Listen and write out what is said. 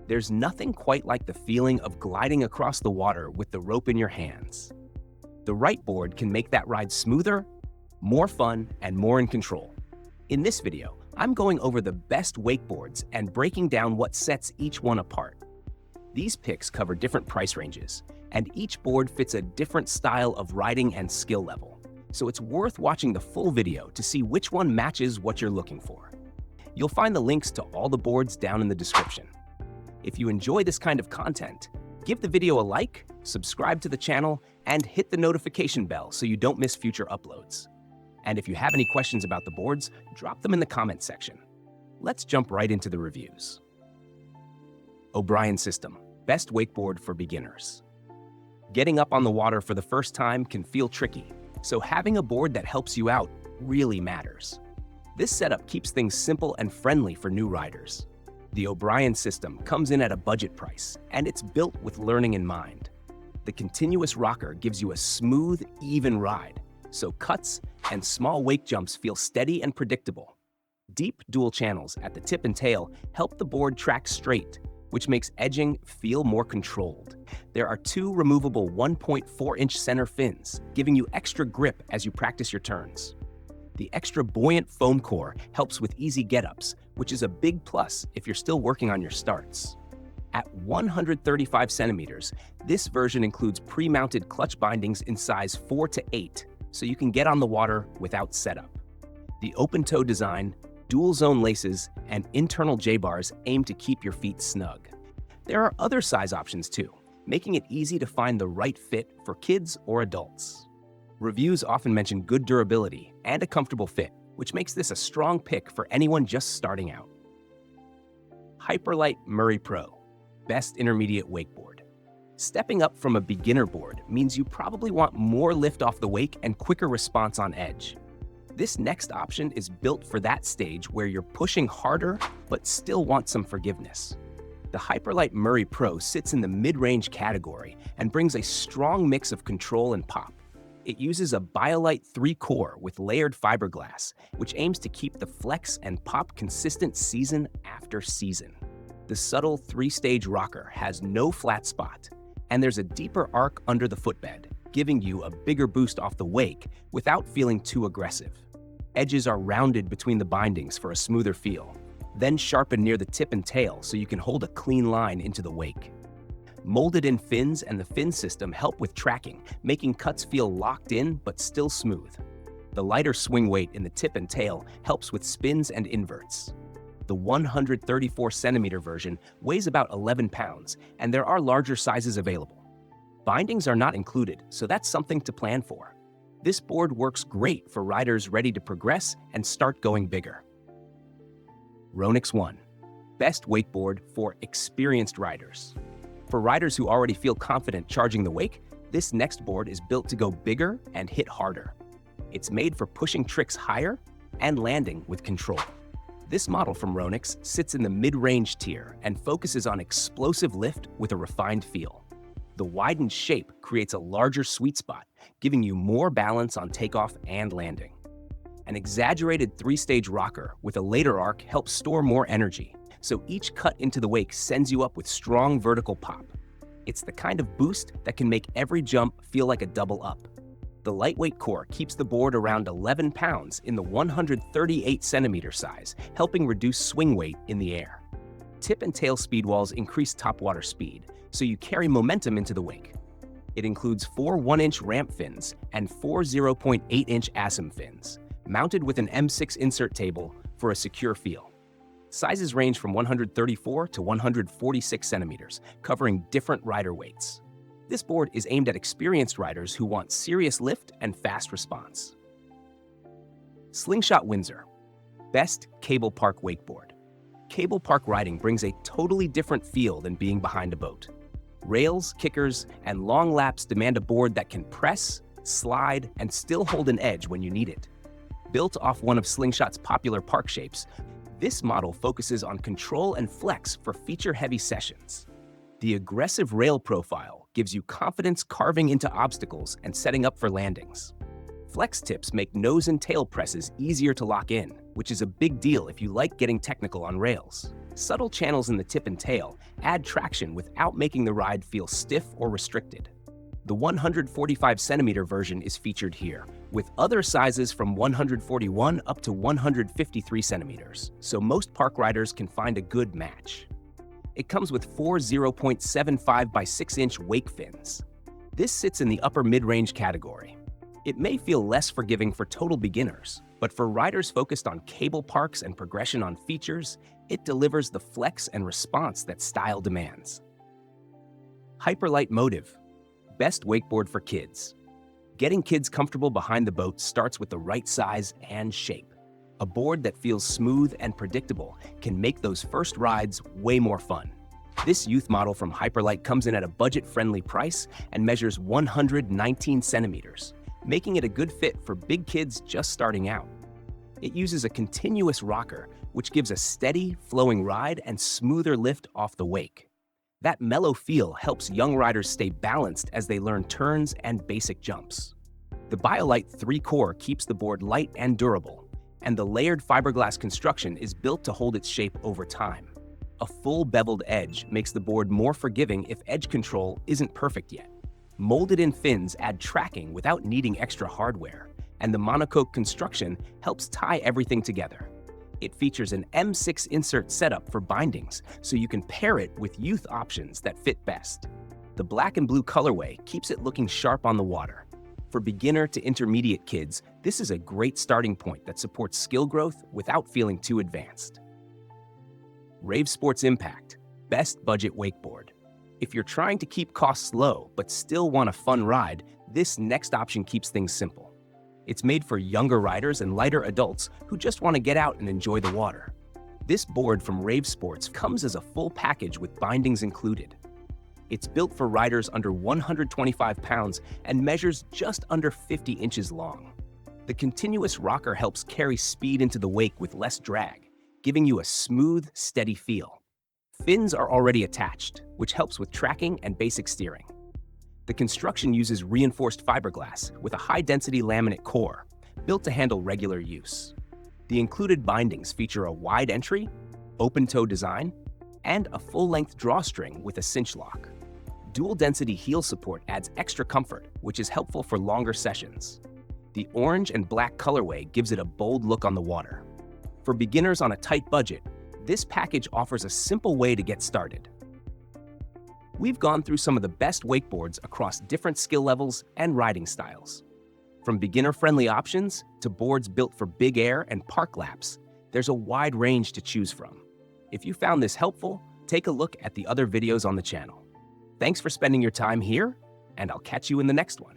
There's nothing quite like the feeling of gliding across the water with the rope in your hands. The right board can make that ride smoother, more fun, and more in control. In this video, I'm going over the best wakeboards and breaking down what sets each one apart. These picks cover different price ranges, and each board fits a different style of riding and skill level, so it's worth watching the full video to see which one matches what you're looking for. You'll find the links to all the boards down in the description. If you enjoy this kind of content, give the video a like, subscribe to the channel, and hit the notification bell so you don't miss future uploads. And if you have any questions about the boards, drop them in the comment section. Let's jump right into the reviews. O'Brien System, best wakeboard for beginners. Getting up on the water for the first time can feel tricky, so having a board that helps you out really matters. This setup keeps things simple and friendly for new riders. The O'Brien System comes in at a budget price, and it's built with learning in mind. The continuous rocker gives you a smooth, even ride, so cuts and small wake jumps feel steady and predictable. Deep dual channels at the tip and tail help the board track straight, which makes edging feel more controlled. There are two removable 1.4-inch center fins, giving you extra grip as you practice your turns. The extra buoyant foam core helps with easy get-ups, which is a big plus if you're still working on your starts. At 135 centimeters, this version includes pre-mounted clutch bindings in size 4 to 8, so you can get on the water without setup. The open-toe design, dual-zone laces, and internal J-bars aim to keep your feet snug. There are other size options too, making it easy to find the right fit for kids or adults. Reviews often mention good durability and a comfortable fit, which makes this a strong pick for anyone just starting out. Hyperlight Murray Pro, best intermediate wakeboard. Stepping up from a beginner board means you probably want more lift off the wake and quicker response on edge. This next option is built for that stage where you're pushing harder but still want some forgiveness. The Hyperlight Murray Pro sits in the mid-range category and brings a strong mix of control and pop. It uses a BioLite 3 core with layered fiberglass, which aims to keep the flex and pop consistent season after season. The subtle 3-stage rocker has no flat spot, and there's a deeper arc under the footbed, giving you a bigger boost off the wake without feeling too aggressive. Edges are rounded between the bindings for a smoother feel, then sharpened near the tip and tail so you can hold a clean line into the wake. Molded-in fins and the fin system help with tracking, making cuts feel locked in but still smooth. The lighter swing weight in the tip and tail helps with spins and inverts. The 134-centimeter version weighs about 11 pounds, and there are larger sizes available. Bindings are not included, so that's something to plan for. This board works great for riders ready to progress and start going bigger. Ronix One, best wakeboard for experienced riders. For riders who already feel confident charging the wake, this next board is built to go bigger and hit harder. It's made for pushing tricks higher and landing with control. This model from Ronix sits in the mid-range tier and focuses on explosive lift with a refined feel. The widened shape creates a larger sweet spot, giving you more balance on takeoff and landing. An exaggerated 3-stage rocker with a later arc helps store more energy, so each cut into the wake sends you up with strong vertical pop. It's the kind of boost that can make every jump feel like a double up. The lightweight core keeps the board around 11 pounds in the 138-centimeter size, helping reduce swing weight in the air. Tip and tail speed walls increase topwater speed, so you carry momentum into the wake. It includes 4 1-inch ramp fins and 4 0.8-inch ASM fins, mounted with an M6 insert table for a secure feel. Sizes range from 134 to 146 centimeters, covering different rider weights. This board is aimed at experienced riders who want serious lift and fast response. Slingshot Windsor, best cable park wakeboard. Cable park riding brings a totally different feel than being behind a boat. Rails, kickers, and long laps demand a board that can press, slide, and still hold an edge when you need it. Built off one of Slingshot's popular park shapes, this model focuses on control and flex for feature-heavy sessions. The aggressive rail profile gives you confidence carving into obstacles and setting up for landings. Flex tips make nose and tail presses easier to lock in, which is a big deal if you like getting technical on rails. Subtle channels in the tip and tail add traction without making the ride feel stiff or restricted. The 145-centimeter version is featured here, with other sizes from 141 up to 153 centimeters, so most park riders can find a good match. It comes with four 0.75 by 6-inch wake fins. This sits in the upper mid-range category. It may feel less forgiving for total beginners, but for riders focused on cable parks and progression on features, it delivers the flex and response that style demands. Hyperlight Motive, best wakeboard for kids. Getting kids comfortable behind the boat starts with the right size and shape. A board that feels smooth and predictable can make those first rides way more fun. This youth model from Hyperlight comes in at a budget-friendly price and measures 119 centimeters, making it a good fit for big kids just starting out. It uses a continuous rocker, which gives a steady, flowing ride and smoother lift off the wake. That mellow feel helps young riders stay balanced as they learn turns and basic jumps. The BioLite 3 core keeps the board light and durable, and the layered fiberglass construction is built to hold its shape over time. A full beveled edge makes the board more forgiving if edge control isn't perfect yet. Molded-in fins add tracking without needing extra hardware, and the monocoque construction helps tie everything together. It features an M6 insert setup for bindings, so you can pair it with youth options that fit best. The black and blue colorway keeps it looking sharp on the water. For beginner to intermediate kids, this is a great starting point that supports skill growth without feeling too advanced. Rave Sports Impact, best budget wakeboard. If you're trying to keep costs low but still want a fun ride, this next option keeps things simple. It's made for younger riders and lighter adults who just want to get out and enjoy the water. This board from Rave Sports comes as a full package with bindings included. It's built for riders under 125 pounds and measures just under 50 inches long. The continuous rocker helps carry speed into the wake with less drag, giving you a smooth, steady feel. Fins are already attached, which helps with tracking and basic steering. The construction uses reinforced fiberglass with a high-density laminate core, built to handle regular use. The included bindings feature a wide entry, open-toe design, and a full-length drawstring with a cinch lock. Dual-density heel support adds extra comfort, which is helpful for longer sessions. The orange and black colorway gives it a bold look on the water. For beginners on a tight budget, this package offers a simple way to get started. We've gone through some of the best wakeboards across different skill levels and riding styles. From beginner-friendly options to boards built for big air and park laps, there's a wide range to choose from. If you found this helpful, take a look at the other videos on the channel. Thanks for spending your time here, and I'll catch you in the next one.